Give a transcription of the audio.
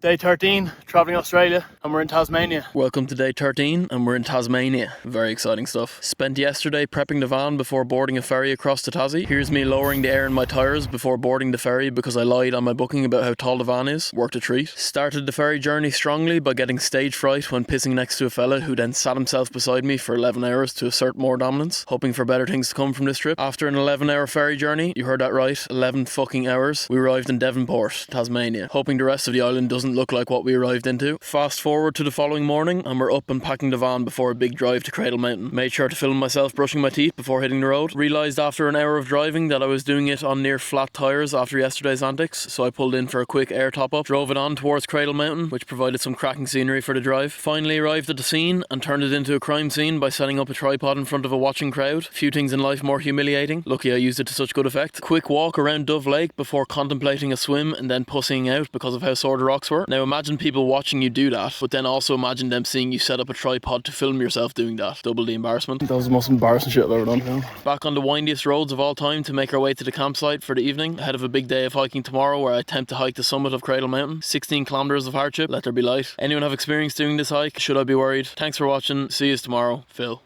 Day 13, travelling Australia, and we're in Tasmania. Welcome to day 13 and we're in Tasmania. Very exciting stuff. Spent yesterday prepping the van before boarding a ferry across to Tassie. Here's me lowering the air in my tyres before boarding the ferry because I lied on my booking about how tall the van is. Worked a treat. Started the ferry journey strongly by getting stage fright when pissing next to a fella who then sat himself beside me for 11 hours to assert more dominance, hoping for better things to come from this trip. After an 11-hour ferry journey, you heard that right, 11 fucking hours, we arrived in Devonport, Tasmania, hoping the rest of the island doesn't look like what we arrived into. Fast forward to the following morning and we're up and packing the van before a big drive to Cradle Mountain. Made sure to film myself brushing my teeth before hitting the road. Realised after an hour of driving that I was doing it on near flat tyres after yesterday's antics, so I pulled in for a quick air top up, drove it on towards Cradle Mountain, which provided some cracking scenery for the drive. Finally arrived at the scene and turned it into a crime scene by setting up a tripod in front of a watching crowd. Few things in life more humiliating. Lucky I used it to such good effect. Quick walk around Dove Lake before contemplating a swim and then pussying out because of how sore the rocks were. Now imagine people watching you do that, but then also imagine them seeing you set up a tripod to film yourself doing that. Double the embarrassment. That was the most embarrassing shit I've ever done. Back on the windiest roads of all time to make our way to the campsite for the evening, ahead of a big day of hiking tomorrow where I attempt to hike the summit of Cradle Mountain. 16 kilometres of hardship, let there be light. Anyone have experience doing this hike? Should I be worried? Thanks for watching, see you tomorrow, Phil.